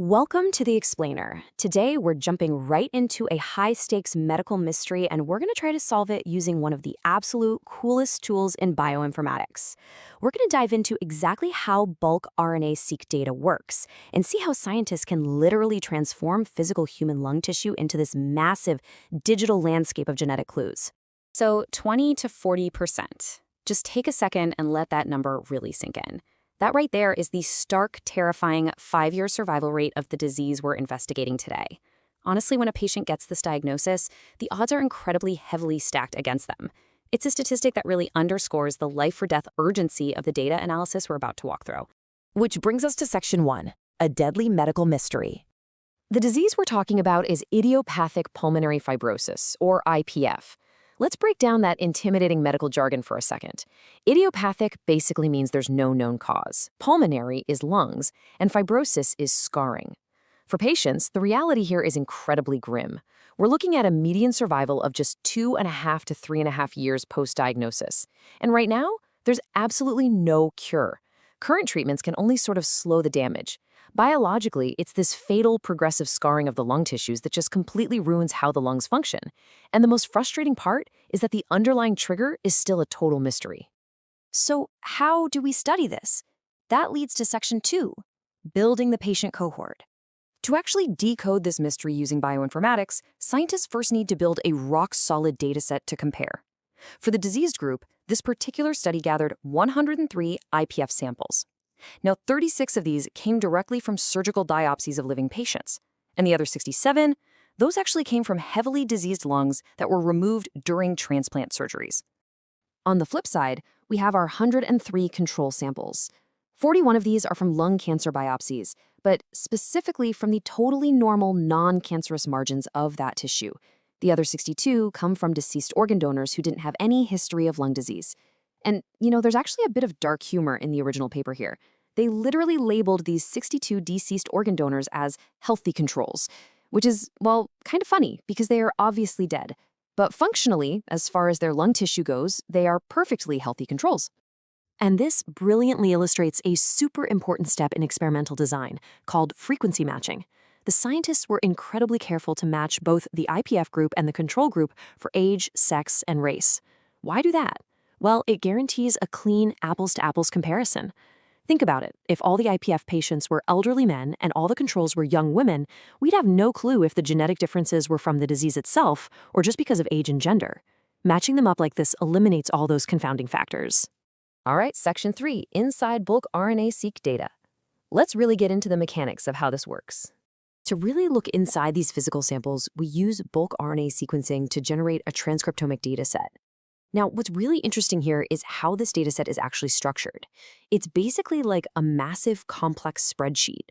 Welcome to The Explainer. Today, we're jumping right into a high-stakes medical mystery, and we're going to try to solve it using one of the absolute coolest tools in bioinformatics. We're going to dive into exactly how bulk RNA-Seq data works and see how scientists can literally transform physical human lung tissue into this massive digital landscape of genetic clues. So 20 to 40%. Just take a second and let that number really sink in. That right there is the stark, terrifying 5-year survival rate of the disease we're investigating today. Honestly, when a patient gets this diagnosis, the odds are incredibly heavily stacked against them. It's a statistic that really underscores the life-or-death urgency of the data analysis we're about to walk through. Which brings us to Section 1, a deadly medical mystery. The disease we're talking about is idiopathic pulmonary fibrosis, or IPF. Let's break down that intimidating medical jargon for a second. Idiopathic basically means there's no known cause. Pulmonary is lungs, and fibrosis is scarring. For patients, the reality here is incredibly grim. We're looking at a median survival of just 2.5 to 3.5 years post-diagnosis. And right now, there's absolutely no cure. Current treatments can only sort of slow the damage. Biologically, it's this fatal progressive scarring of the lung tissues that just completely ruins how the lungs function. And the most frustrating part is that the underlying trigger is still a total mystery. So how do we study this? That leads to Section 2, building the patient cohort. To actually decode this mystery using bioinformatics, scientists first need to build a rock-solid dataset to compare. For the diseased group, this particular study gathered 103 IPF samples. Now, 36 of these came directly from surgical biopsies of living patients, and the other 67, those actually came from heavily diseased lungs that were removed during transplant surgeries. On the flip side, we have our 103 control samples. 41 of these are from lung cancer biopsies, but specifically from the totally normal non-cancerous margins of that tissue. The other 62 come from deceased organ donors who didn't have any history of lung disease. And, there's actually a bit of dark humor in the original paper here. They literally labeled these 62 deceased organ donors as healthy controls, which is, well, kind of funny because they are obviously dead. But functionally, as far as their lung tissue goes, they are perfectly healthy controls. And this brilliantly illustrates a super important step in experimental design called frequency matching. The scientists were incredibly careful to match both the IPF group and the control group for age, sex, and race. Why do that? Well, it guarantees a clean apples-to-apples comparison. Think about it. If all the IPF patients were elderly men and all the controls were young women, we'd have no clue if the genetic differences were from the disease itself or just because of age and gender. Matching them up like this eliminates all those confounding factors. All right, Section 3, inside bulk RNA-Seq data. Let's really get into the mechanics of how this works. To really look inside these physical samples, we use bulk RNA sequencing to generate a transcriptomic dataset. Now, what's really interesting here is how this dataset is actually structured. It's basically like a massive, complex spreadsheet.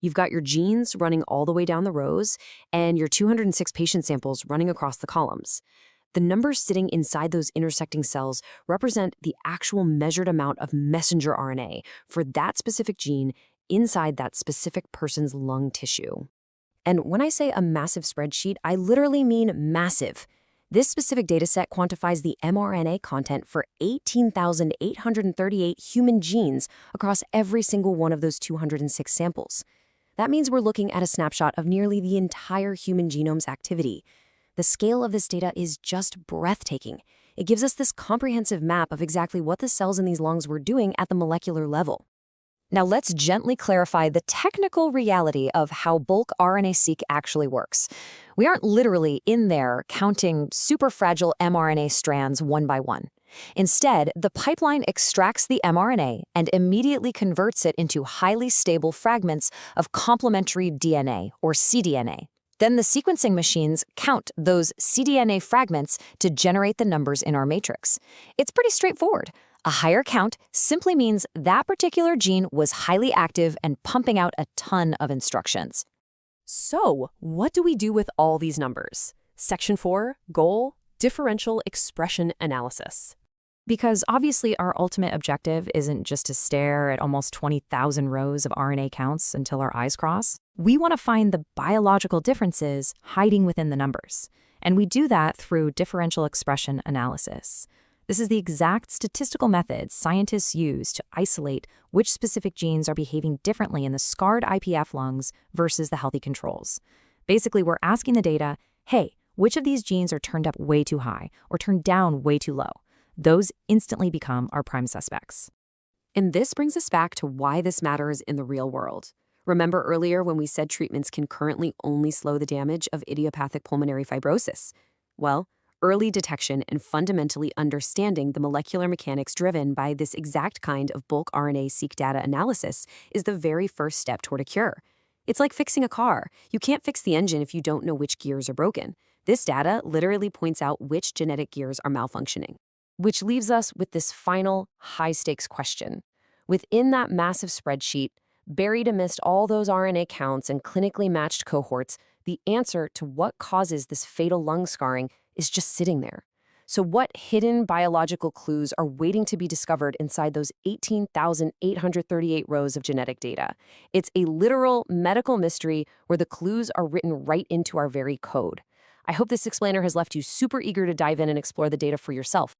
You've got your genes running all the way down the rows, and your 206 patient samples running across the columns. The numbers sitting inside those intersecting cells represent the actual measured amount of messenger RNA for that specific gene inside that specific person's lung tissue. And when I say a massive spreadsheet, I literally mean massive. This specific dataset quantifies the mRNA content for 18,838 human genes across every single one of those 206 samples. That means we're looking at a snapshot of nearly the entire human genome's activity. The scale of this data is just breathtaking. It gives us this comprehensive map of exactly what the cells in these lungs were doing at the molecular level. Now let's gently clarify the technical reality of how bulk RNA-Seq actually works. We aren't literally in there counting super fragile mRNA strands one by one. Instead, the pipeline extracts the mRNA and immediately converts it into highly stable fragments of complementary DNA, or cDNA. Then the sequencing machines count those cDNA fragments to generate the numbers in our matrix. It's pretty straightforward. A higher count simply means that particular gene was highly active and pumping out a ton of instructions. So, what do we do with all these numbers? Section 4, goal, differential expression analysis. Because obviously our ultimate objective isn't just to stare at almost 20,000 rows of RNA counts until our eyes cross. We want to find the biological differences hiding within the numbers. And we do that through differential expression analysis. This is the exact statistical method scientists use to isolate which specific genes are behaving differently in the scarred IPF lungs versus the healthy controls. Basically, we're asking the data, hey, which of these genes are turned up way too high or turned down way too low? Those instantly become our prime suspects. And this brings us back to why this matters in the real world. Remember earlier when we said treatments can currently only slow the damage of idiopathic pulmonary fibrosis? Well, early detection and fundamentally understanding the molecular mechanics driven by this exact kind of bulk RNA-seq data analysis is the very first step toward a cure. It's like fixing a car. You can't fix the engine if you don't know which gears are broken. This data literally points out which genetic gears are malfunctioning. Which leaves us with this final high-stakes question. Within that massive spreadsheet, buried amidst all those RNA counts and clinically matched cohorts, the answer to what causes this fatal lung scarring is just sitting there. So what hidden biological clues are waiting to be discovered inside those 18,838 rows of genetic data? It's a literal medical mystery where the clues are written right into our very code. I hope this explainer has left you super eager to dive in and explore the data for yourself.